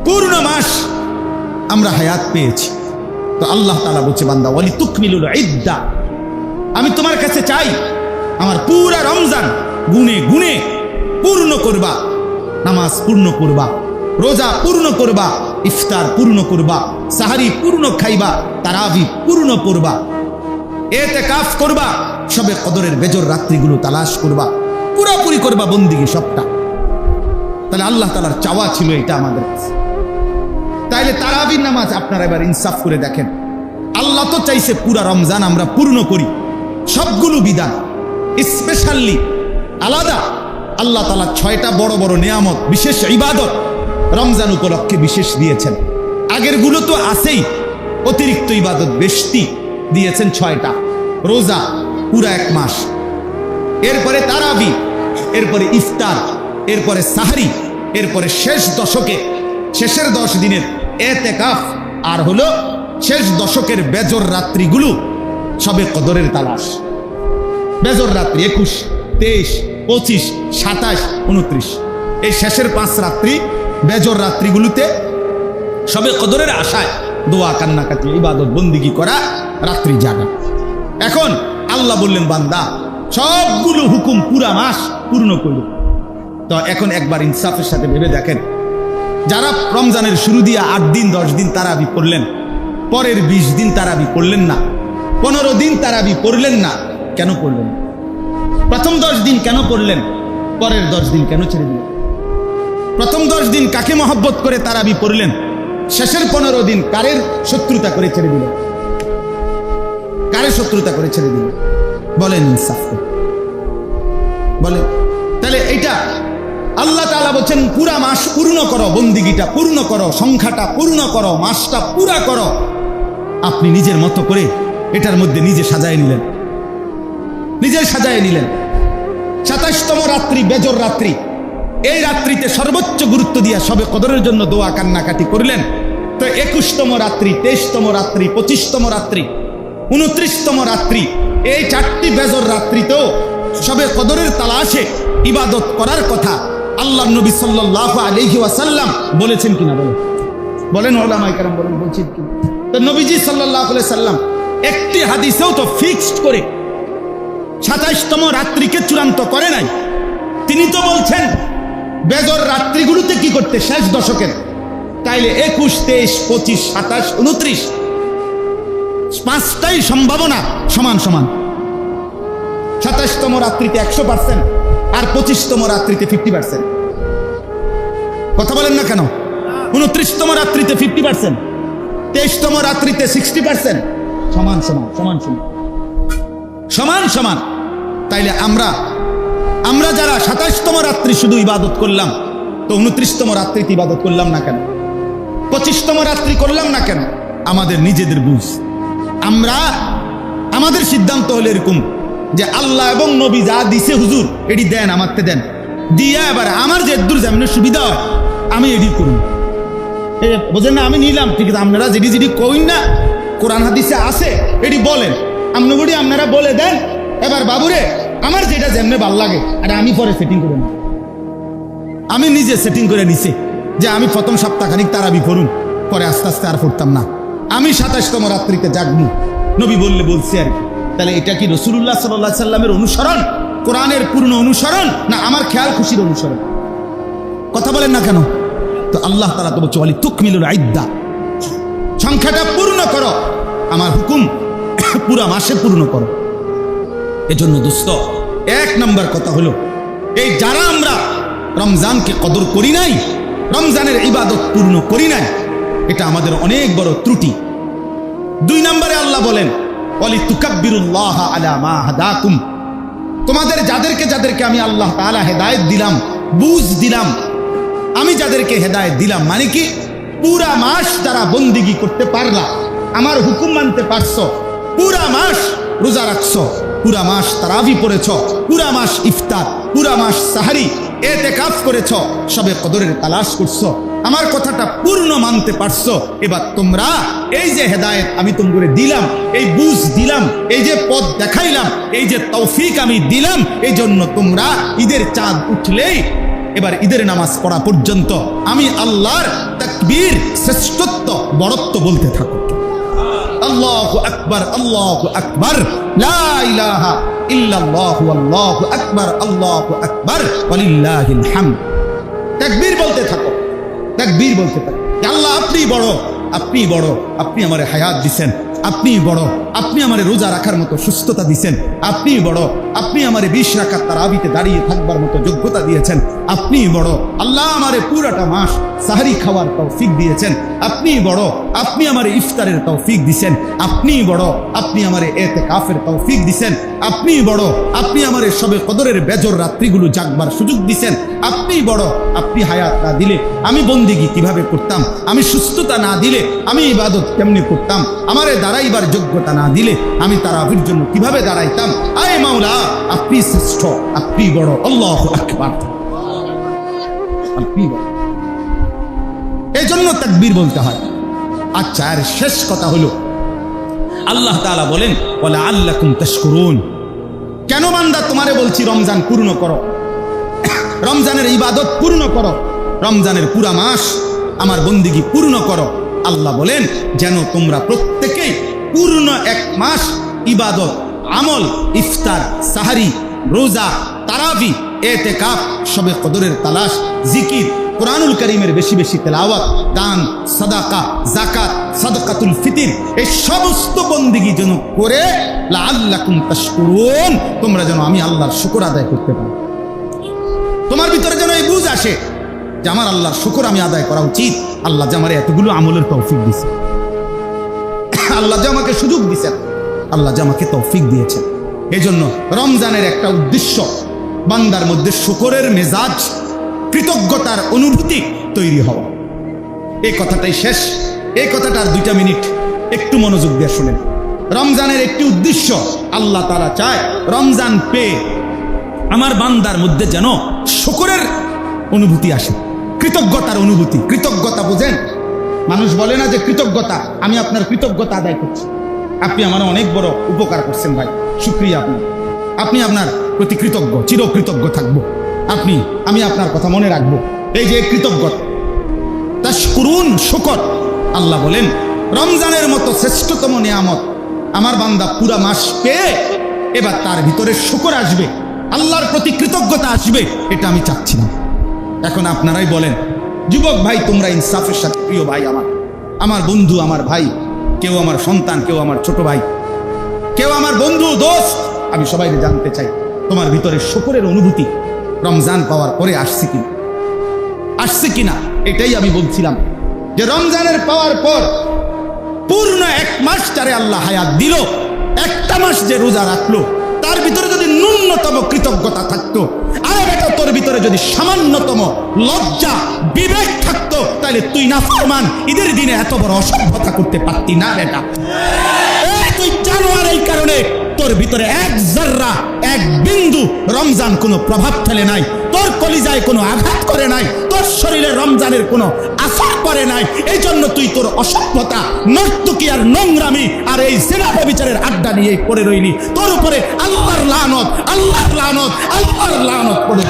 পূর্ণ মাস আমরা হায়াত পেয়েছি। তো আল্লাহ তাআলা বলছে, বান্দা ওয়ালি তুকমিলুল ইদ্দা, আমি তোমার কাছে চাই আমার পুরা রমজান গুনে গুনে পূর্ণ করবা, নামাজ পূর্ণ করবা, রোজা পূর্ণ করবা, ইফতার পূর্ণ করবা, সাহারি পূর্ণ খাইবা, তারাবি পূর্ণ পড়বা, ইতিকাফ করবা, সবে কদরের বেজর রাত্রিগুলো তালাশ করবা, পুরোপুরি করবা বন্দিগি সবটা। তাহলে আল্লাহ তাআলার চাওয়া ছিল এটা আমাদের কাছে। তাইলে তারাবির নামাজ আপনারা এবার ইনসাফ করে দেখেন, আল্লাহ তো চাইছে পুরা রমজান আমরা পূর্ণ করি, সবগুলো বিধান স্পেশালি আলাদা। আল্লাহ তাআলা 6টা বড় বড় নিয়ামত, বিশেষ ইবাদত রমজান উপলক্ষে বিশেষ দিয়েছেন। আগের গুলো তো আছেই, অতিরিক্ত ইবাদত বেশি দিয়েছেন 6টা। রোজা পুরা 1 মাস, এরপরে তারাবি, এরপরে ইফতার, এরপরে সাহারি, এরপরে শেষ দশকে, শেষের 10 দিনের এতেকাফ, আর হলো শেষ দশকের বেজর রাত্রিগুলো সবে কদরের তালাশ। বেজর রাত্রি 21, 23, 25, 27, 29, এই শেষের 5 রাত্রি বেজর রাত্রিগুলোতে সবে কদরের আশায় দোয়া কান্নাকাটি ইবাদত বন্দিগি করা, রাত্রি জাগা। এখন আল্লাহ বললেন, বান্দা সবগুলো হুকুম পুরা মাস পূর্ণ করল। তো এখন একবার ইনসাফের সাথে ভেবে দেখেন, যারা রমজানের শুরু দিয়ে 8 দিন 10 দিন তারাবি পড়লেন, পরের 20 দিন তারাবি পড়লেন না, 15 দিন তারাবি পড়লেন না, কেন পড়লেন? প্রথম 10 দিন কেন পড়লেন? পরের 10 দিন কেন ছেড়ে দিলেন? প্রথম 10 দিন কাকে মহব্বত করে তারাবি পড়লেন, শেষের 15 দিন কারের শত্রুতা করে ছেড়ে দিলেন? কারের শত্রুতা করে ছেড়ে দিলেন? বলেন ইনসাফ বলেন। তাহলে এইটা আল্লাহ তাআলা বলছেন, পুরা মাস পূর্ণ করো, বন্দিগিটা পূর্ণ করো, সংখ্যাটা পূর্ণ করো, মাসটা পুরা করো। আপনি নিজের মতো করে এটার মধ্যে নিজে সাজায় নিলেন, নিজে সাজায় নিলেন। 27তম রাত্রি বেজর রাত্রি, এই রাত্রিতে সর্বোচ্চ গুরুত্ব দিয়া সবে কদরের জন্য দোয়া কান্নাকাটি করলেন। তো 21তম রাত্রি, 23তম রাত্রি, 25তম রাত্রি, 29তম রাত্রি, এই 4টি বেজর রাত্রিতেও সবে কদরের তালাশে ইবাদত করার কথা আল্লাহ নবী সাল্লাল্লাহু আলাইহি ওয়াসাল্লাম বলেছেন কিনা? বলেন উলামায়ে কেরাম বলেন, বলছেন কিনা? তো নবীজি সাল্লাল্লাহু আলাইহি সাল্লাম একটি হাদিসেও তো ফিক্সড করে 27তম রাত্রিকে চূড়ান্ত করে নাই। তিনি তো বলছেন বেজর রাত্রিগুলোতে কি করতে, শেষ দশকের। তাইলে 21, 23, 25, 27, 29, 5টাই সম্ভাবনা সমান সমান। 27তম রাত্রিতে 100% আর 25তম রাত্রিতে 50%। কথা বলেন না কেন? 29তম রাত্রিতে 50%, 23তম রাত্রিতে 60%, সমান সমান সমান সমান সমান সমান। তাইলে আমরা যারা 27তম রাত্রি শুধু ইবাদত করলাম, তো 29তম রাত্রিতে ইবাদত করলাম না কেন? 25তম রাত্রি করলাম না কেন? আমাদের নিজেদের বুঝ। আমাদের সিদ্ধান্ত হলো এরকম যে আল্লাহ এবং নবী যা দিছে হুজুর এটি দেন, আমারতে দেন, দিয়া এবার আমার যে দূর যেমন সুবিধা হয় আমি এটি করুন। বোঝেন না? আমি নিলাম, ঠিক আছে, আপনারা যেটি যেটি কইন না কোরআন হাদিসে আছে এটি বলেন, আপনারা বলে দেন। এবার বাবুরে আমার যেটা যেমনে ভাল লাগে আর আমি পরে সেটিং করে নিই। আমি নিজে সেটিং করে নিছি যে আমি প্রথম সপ্তাহখানিক তারাবি করুন, পরে আস্তে আস্তে আর পড়তাম না। আমি 27তম রাত্রিতে জাগবো, নবী বলছে আর কি। তাহলে এটা কি রাসূলুল্লাহ সাল্লাল্লাহু আলাইহি সাল্লামের অনুসরণ, কোরআনের পূর্ণ অনুসরণ, না আমার খেয়াল খুশির অনুসরণ? কথা বলেন না কেন? তো আল্লাহ তাআলা তো বলছে ওয়ালি তুকমিলুল ইদ্দা, সংখ্যাটা পূর্ণ করো, আমার হুকুম পুরা মাসে পূর্ণ করো। এজন্য দোস্ত, 1 নম্বর কথা হলো, এই যারা আমরা রমজানকে কদর করি নাই, রমজানের ইবাদত পূর্ণ করি নাই, এটা আমাদের অনেক বড় ত্রুটি। 2 নম্বরে আল্লাহ বলেন ওয়ালি তুকাব্বিরুল্লাহ আলা মা হাদাকুম, তোমাদের যাদেরকে আমি আল্লাহ তাআলা হেদায়েত দিলাম, বুঝ দিলাম, আমি যাদেরকে হেদায়েত দিলাম মানে কি, পুরা মাস যারা বন্দিগি করতে পারলা, আমার হুকুম মানতে পারছো, পুরা মাস রোজা রাখছো, পুরা মাস তারাবি পড়েছ, পুরা মাস ইফতার, পুরা মাস সাহারি, এতেকাফ করেছ, সবে কদরের তালাশ করছো, আমার কথাটা পূর্ণ মানতে পারছো। এবার তোমরা এই যে হেদায়েত আমি তোমাদের দিলাম, এই বুঝ দিলাম, এই যে পথ দেখাইলাম, এই যে তৌফিক আমি দিলাম, এই জন্য তোমরা ঈদের চাঁদ উঠলেই এবার ঈদের নামাজ পড়া পর্যন্ত আমি আল্লাহর তাকবীর, শ্রেষ্ঠত্ব, বড়ত্ব বলতে থাকো। আল্লাহু আকবার, আল্লাহু আকবার, লা ইলাহা ইল্লাল্লাহু, আল্লাহু আকবার, আল্লাহু আকবার, ওয়ালিল্লাহিল হামদ। তাকবীর বলতে থাকো, তাকবীর বলতে থাকো। আল্লাহ আপনি বড়, আপনি বড়, আপনি আমারে হায়াত দিবেন, আপনি বড়, আপনি আমারে রোজা রাখার মতো সুস্থতা দিবেন, আপনি বড়, আপনি আমারে 20 রাকাত তারাবিতে দাঁড়িয়ে থাকবার মতো যোগ্যতা দিয়েছেন, আপনি বড়। আল্লাহ আমারে পুরাটা মাস সাহরি খাওয়ার তৌফিক দিয়েছেন, আপনি বড়, আপনি আমারে ইফতারের তৌফিক দিয়েছেন, আপনি বড়, আপনি আমারে ইতিকাফের তৌফিক দিয়েছেন, আপনি বড়, আপনি আমারে সবে কদরের বেজর রাত্রিগুলো জাগবার সুযোগ দিয়েছেন, আপনি বড়। আপনি হায়াত না দিলে আমি বন্দিগি কিভাবে করতাম, আমি সুস্থতা না দিলে আমি ইবাদত কেমনে করতাম, আমারে দাঁড়াইবার যোগ্যতা না দিলে আমি তারাবির জন্য কিভাবে দাঁড়াইতাম। আয় মাওলা, আপনি শ্রেষ্ঠ, আপনি বড়। আল্লাহু আকবার, আপনি বড়। এই এজন্য তাকবীর বলতে হয়। আচ্ছা, আর শেষ কথা হলো আল্লাহ তাআলা বলেন ওয়ালা আল্লাকুম তাশকুরুন। কেন বান্দা তোমারে বলছি রমজান পূর্ণ করো, রমজানের ইবাদত পূর্ণ করো, রমজানের পুরা মাস আমার বন্দিগি পূর্ণ করো। আল্লাহ বলেন যেন তোমরা প্রত্যেকেই পূর্ণ এক মাস ইবাদত, আমল, ইফতার, সাহারি, রোজা, তারাবি, এতেকাফ, শবে কদরের তালাশ, জিকির, কোরআনুল কারীমের বেশি বেশি তেলাওয়াত, দান, সাদাকা, যাকাত, সাদকাতুল ফিতর, এই সমস্ত বন্দিগি যেন করে লাআল্লাকুম তাশকুরুন, তোমরা যেন আমি আল্লাহর শুকর আদায় করতে পারো। তোমার ভিতরে যেন এই বুঝ আসে যে আমার আল্লাহর শুকর আমি আদায় করা উচিত। আল্লাহ যে আমার এতগুলো আমলের তৌফিক দিয়েছে, আল্লাহ যে আমাকে সুযোগ দিয়েছেন, আল্লাহ যে আমাকে তৌফিক দিয়েছেন। এই জন্য রমজানের একটা উদ্দেশ্য বান্দার মধ্যে শুকরের মেজাজ, কৃতজ্ঞতার অনুভূতি তৈরি হওয়া। এই কথাটাই শেষ। এই কথাটার 2টা মিনিট একটু মনোযোগ দিয়ে শুনেন। রমজানের একটি উদ্দেশ্য, আল্লাহ তাআলা চায় রমজান পেয়ে আমার বান্দার মধ্যে যেন শুকরের অনুভূতি আসে, কৃতজ্ঞতার অনুভূতি। কৃতজ্ঞতা বোঝেন? মানুষ বলে না যে কৃতজ্ঞতা, আমি আপনার কৃতজ্ঞতা আদায় করছি, আপনি আমার অনেক বড় উপকার করছেন ভাই, শুকরিয়া আপনার, আপনি আপনার প্রতি কৃতজ্ঞ, চিরকৃতজ্ঞ থাকবো, আমি আপনার কথা মনে রাখবো। এই যে কৃতজ্ঞতা, তাশকুরুন, শুকর। আল্লাহ বলেন রমজানের মতো শ্রেষ্ঠতম নিয়ামত আমার বান্দা পুরা মাস পেয়ে এবার তার ভিতরে শুকর আসবে, আল্লাহর প্রতি কৃতজ্ঞতা আসবে, এটা আমি চাচ্ছি না। এখন আপনারাই বলেন, যুবক ভাই তোমরা ইনসাফের সাথে, প্রিয় ভাই আমার বন্ধু, আমার ভাই, কেউ আমার সন্তান, কেউ আমার ছোট ভাই, কেউ আমার বন্ধু, দোস্ত, আমি সবাইকে জানতে চাই তোমার ভিতরে শুকরের অনুভূতি রমজান পাওয়ার পরে আসছে কিনা। এটাই আমি বলছিলাম যে রমজানের পাওয়ার পর পূর্ণ এক মাস যারে আল্লাহ হায়াত দিল, একটা মাস যে রোজা রাখলো, তার ভিতরে যদি ন্যূনতম কৃতজ্ঞতা থাকতো, আরে বেটা তোর ভিতরে যদি সামান্যতম লজ্জা, বিবেক থাকতো, তাহলে তুই নাফরমান ঈদের দিনে এত বড় অসভ্যতা করতে পারতি না বেটা। তুই জানোয়ার, এই কারণে তোর ভিতরে এক জাররা, এক বিন্দু রমজান কোনো প্রভাব ফেলে নাই, তোর কলিজায় কোনো আঘাত করে নাই, তোর শরীরে রমজানের কোনো আসর করে নাই। এই জন্য তুই তোর অসভ্যতা, নর্তকী আর নোংরামি আর এই জিনা ব্যভিচারের আড্ডা নিয়ে পড়ে রইলি। তোর উপরে আল্লাহর লানত, আল্লাহর লানত, আল্লাহর লানত পড়ে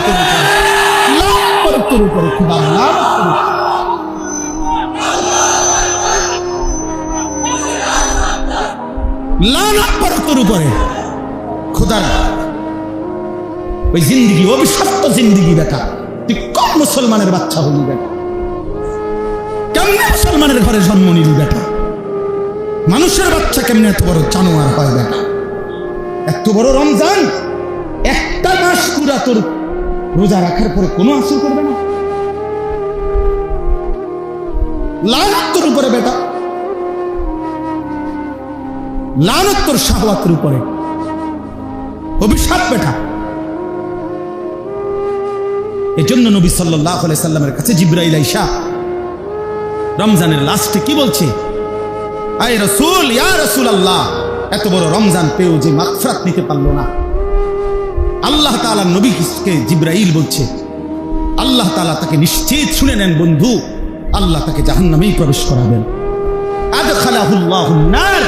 তোর উপরে, খুদা লানত পড়ে। লানত পড়ে তোর উপরে, খোদার ওই জিন্দিগি, অভিশপ্ত জিন্দিগি বেটা। তুই কম মুসলমানের বাচ্চা হলি বেটা, কেমনে মুসলমানের ঘরে জন্ম নিলি বেটা? মানুষের বাচ্চা কেমনে এত বড় জানোয়ার হয় বেটা? এত বড় রমজান একটা মাস পুরা তোর রোজা রাখার পরে কোনো আসর করবে না? লানত তোর উপরে বেটা, লানত তোর শাহওয়াতের উপরে, অভিশাপ বেটা। এজন্য নবী সাল্লাল্লাহু আলাইহি সাল্লামের কাছে জিবরাইল আইসা রমজানের লাস্টে কি বলছে? আয় রাসূল, ইয়া রাসূলুল্লাহ, এত বড় রমজান পেয়েও যে মাগফিরাত নিতে পারলো না। আল্লাহ তাআলা নবীকে জিবরাইল বলছে, আল্লাহ তাআলা তাকে নিশ্চিত শুনে নেন বন্ধু, আল্লাহ তাকে জাহান্নামেই প্রবেশ করাবেন। আদখালাহুল্লাহুন নার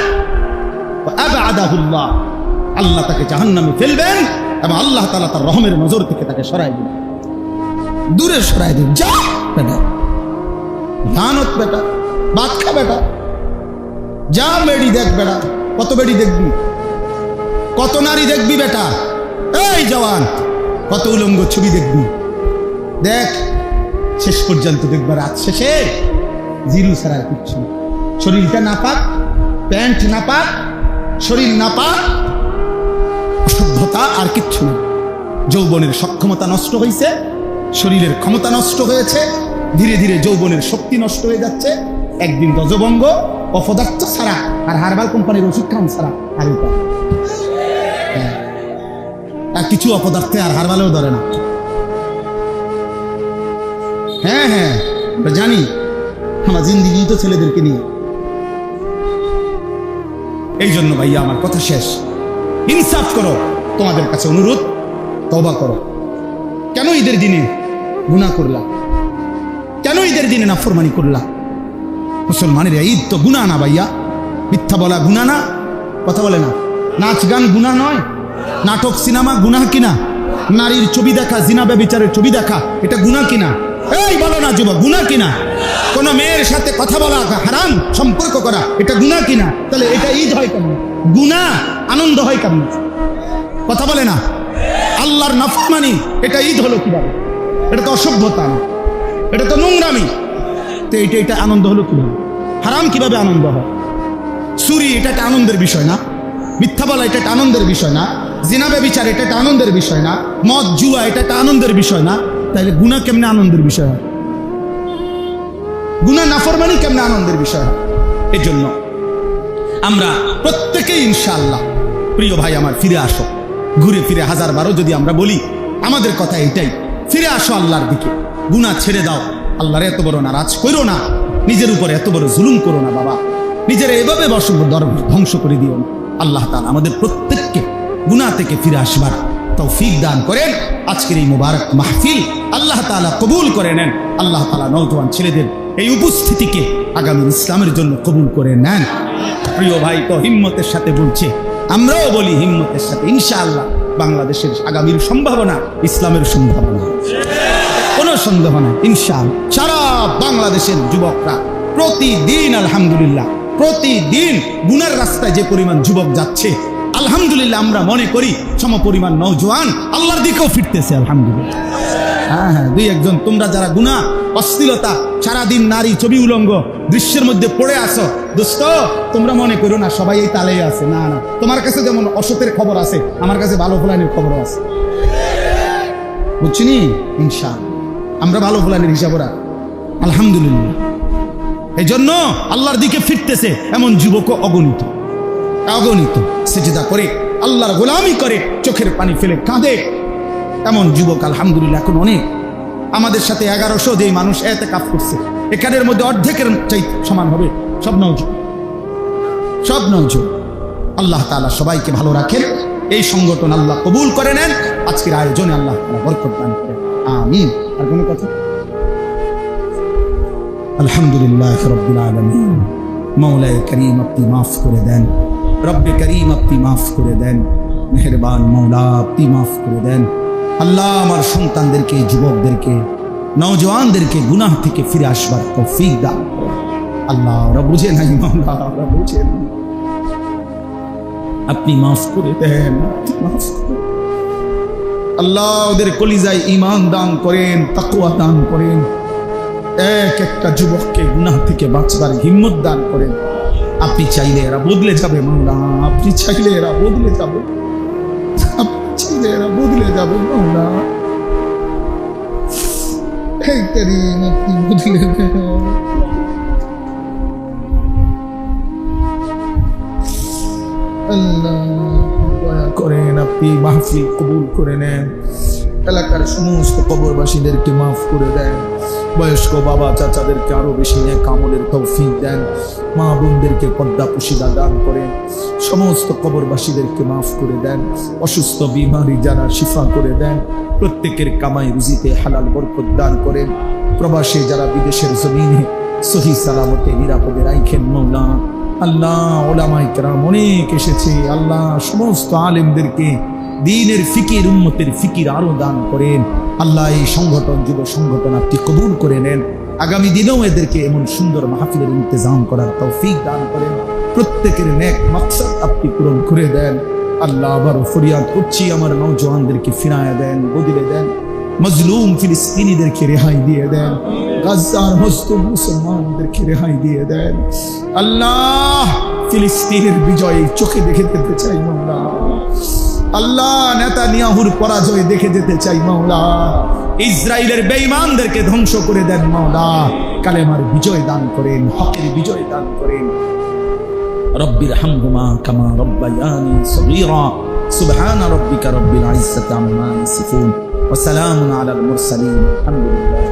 ওয়া আবআদাহুল্লাহ, আল্লাহ তাকে জাহান্নামে ফেলবেন এবং আল্লাহ তাআলা তার রহমের নজর থেকে তাকে সরায় দিবেন, দূরে সরায় দিবেন। যা বেটা, লানত বেটা, ভাত খা বেটা, যা বেড়ি দেখ বেটা, কত বেড়ি দেখবি, কত নারী দেখবি বেটা, এই জওয়ান কত উলঙ্গ ছবি দেখবি, দেখ শেষ পর্যন্ত দেখবা রাত শেষে জিরু ছাড়া কিচ্ছু। শরীরটা নাপাক, প্যান্ট নাপাক, শরীর নাপাক, অশুদ্ধতা আর কিচ্ছু নেই। যৌবনের সক্ষমতা নষ্ট হয়েছে, শরীরের ক্ষমতা নষ্ট হয়েছে, ধীরে ধীরে যৌবনের শক্তি নষ্ট হয়ে যাচ্ছে। একদিন রজভঙ্গ, অপদার্থ ছাড়া আর হারবাল কোম্পানির ওষুধ খান ছাড়া আর উপায়, আর কিছু অপদার্থে আর হারবালেও ধরে না। হ্যাঁ হ্যাঁ জানি, আমার জিন্দিগি তো ছেলেদেরকে নিয়ে। এই জন্য ভাইয়া আমার কথা শেষ, ইনসাফ করো, তোমাদের কাছে অনুরোধ, তওবা করো। কেন ঈদের দিনে গুনাহ করলা? কেন ঈদের দিনে নাফরমানি করলা? মুসলমানের ঈদ তো গুনাহ না ভাইয়া, মিথ্যা বলা গুনাহ না, কথা বলে না, নাচ গান গুনাহ নয়, নাটক সিনেমা গুনাহ কিনা, নারীর ছবি দেখা, জিনা ব্যভিচারের ছবি দেখা এটা গুনাহ কিনা? এই বলো না যুবক, গুনাহ কিনা? কোন মেয়ের সাথে কথা বলা, হারাম সম্পর্ক করা এটা গুনাহ কিনা? তাহলে এটা ঈদ হয় কেমন? গুনাহ আনন্দ হয় কেমন? কথা বলে না। আল্লাহর নাফরমানি, এটা ঈদ হলো কিভাবে? এটা তো অসভ্যতা না, এটা তো নোংরামি। তো এটা আনন্দ হলো কিভাবে? হারাম কিভাবে আনন্দ হয়? চুরি এটা একটা আনন্দের বিষয় না, মিথ্যা বলা এটা একটা আনন্দের বিষয় না, জিনা ব্যভিচার এটা একটা আনন্দের বিষয় না, মদ জুয়া এটা একটা আনন্দের বিষয় না, তাইলে গুনাহ কেমনে আনন্দের বিষয় হয়? গুনাহ নাফরমানি কেমনে আনন্দের বিষয় হয়? এই জন্য আমরা প্রত্যেকেই ইনশাআল্লাহ, প্রিয় ভাই আমার, ফিরে আসো। ঘুরে ফিরে হাজার বারো যদি আমরা বলি, আমাদের কথা এটাই, ফিরে আসো আল্লাহর দিকে, গুনাহ ছেড়ে দাও, আল্লাহর এত বড় নারাজ করো না, নিজের উপরে এত বড় জুলুম করো না বাবা, নিজের এভাবে ধ্বংস করে দিও না। আল্লাহ তাআলা আমাদের প্রত্যেককে গুনাহ থেকে ফিরে আসবার তৌফিক দান করেন। আজকের এই মুবারক মাহফিল আল্লাহ তাআলা কবুল করে নেন। আল্লাহ তাআলা নওজোয়ান ছেলেদের এই উপস্থিতিকে আগামী ইসলামের জন্য কবুল করে নেন। প্রিয় ভাই তো হিম্মতের সাথে বলছে, আমরাও বলি হিম্মতের সাথে, ইনশাআল্লাহ বাংলাদেশের আগামীর সম্ভাবনা, ইসলামের সম্ভাবনা, কোনো সন্দেহ নাই ইনশাআল্লাহ। সারা বাংলাদেশের যুবকরা প্রতিদিন আলহামদুলিল্লাহ, প্রতিদিন গুনার রাস্তায় যে পরিমাণ যুবক যাচ্ছে, আলহামদুলিল্লাহ আমরা মনে করি সমপরিমাণ নওজোয়ান আল্লাহর দিকেও ফিরতেছে আলহামদুলিল্লাহ। হ্যাঁ, দুই একজন তোমরা যারা গুনাহ, অশ্লীলতা, সারাদিন নারী ছবি উলঙ্গ দৃশ্যের মধ্যে পড়ে আসো, দোস্ত তোমরা মনে করো না সবাই এই তালেই আছে, না না, তোমার কাছে যেমন অসতের খবর আছে, আমার কাছে ভালো ফুলানির খবরও আছে, বুঝছিনি? ইনশাআল্লাহ আমরা ভালো ফুলানির হিসাব রাখ আলহামদুলিল্লাহ। এই জন্য আল্লাহর দিকে ফিরতেছে এমন যুবক অগণিত, অগণিত সেজদা করে আল্লাহর গোলামি করে চোখের পানি ফেলে কাঁদে এমন যুবক আলহামদুলিল্লাহ এখন অনেক। আমাদের সাথে 1100 যেই মানুষ ইতিকাফ করছে, এখানের মধ্যে অর্ধেকের চাই সমান হবে সব নওজোয়ান, সব নওজোয়ান। আল্লাহ তাআলা সবাইকে ভালো রাখেন, এই সংগঠন আল্লাহ কবুল করে নেন, আজকের আয়োজনে আল্লাহ তাআলা বরকত দান করেন, আমিন। আর কোনো কথা? আলহামদুলিল্লাহ রাব্বিল আলামিন। মওলায়ে করিম আপনি মাফ করে দেন, রব্বে করিম আপনি মাফ করে দেন, মেহেরবান মওলা আপনি মাফ করে দেন। আল্লাহ আমার সন্তানদেরকে, যুবকদেরকে, নওজোয়ানদেরকে গুনাহ থেকে ফিরে আসবার তৌফিক দান করেন। আল্লাহ ওরা বুঝে নাই মওলা, ওরা বুঝে নাই, আপনি মাফ করে দেন, আপনি মাফ করে। আল্লাহ ওদের কলিজায় ঈমান দান করেন, তাকওয়া দান করেন, এক একটা যুবককে গুনাহ থেকে বাঁচবার হিম্মত দান করেন। আপনি চাইলে এরা বদলে যাবে মওলা, আপনি চাইলে এরা বদলে যাবে, আপনি চাইলে এরা বদলে যাবে মওলা। হে করিম আপনি বদলে দেন, আল্লাহ দয়া করেন, আপনি মাহফিল কবুল করে নেন, এলাকার সমস্ত কবরবাসীদেরকে মাফ করে দেন, বয়স্ক বাবা চাচাদেরকে আরো বেশি নেক আমলের তৌফিক দেন, মা বোনদেরকে পর্দা পুশিদা দান করেন, সমস্ত কবরবাসীদেরকে মাফ করে দেন, অসুস্থ বিমারি যারা শিফা করে দেন, প্রত্যেকের কামাই রুজিতে হালাল বরকত দান করেন, প্রবাসী যারা বিদেশের জমিনে সহি সালামতে নিরাপদে রাখেন মওলা। আল্লাহ ওলামায়ে কেরাম অনেক এসেছে, আল্লাহ সমস্ত আলেমদেরকে দ্বীনের ফিকির, উম্মতের ফিকির আরো দান করেন। আল্লাহ এই সংগঠন, যুব সংগঠন আপনি কবুল করে নেন, আগামী দিনেও এদেরকে এমন সুন্দর মাহফিলের ইন্তজাম করার তৌফিক দান করেন, প্রত্যেকের নেক মাকসাদ আপনি পূরণ করে দেন। আল্লাহ আবারও ফরিয়াদ করছি, আমার নওজোয়ানদেরকে ফিরায় দেন, বদলে দেন, মজলুম ফিলিস্তিনিদেরকে রেহাই দিয়ে দেন, গাজ্জার মজলুম মুসলমানদেরকে রেহাই দিয়ে দেন। আল্লাহ ফিলিস্তিনের বিজয় চোখে দেখে যেতে চাই মওলা, আল্লাহ নেতানিয়াহুর পরাজয় দেখে যেতে চাই মওলা, ইসরায়েলের বেঈমানদেরকে ধ্বংস করে দেন মওলা, কালেমার বিজয় দান করেন, হকের বিজয় দান করেন। রব্বির হামহুমা কামা রব্বায়ানি সগীরা। সুবহান রাব্বিকা রব্বিল ইজ্জাতি আম্মা ইয়াসিফুন ওয়া সালামুন আলাল মুরসালিন। আলহামদুলিল্লাহ।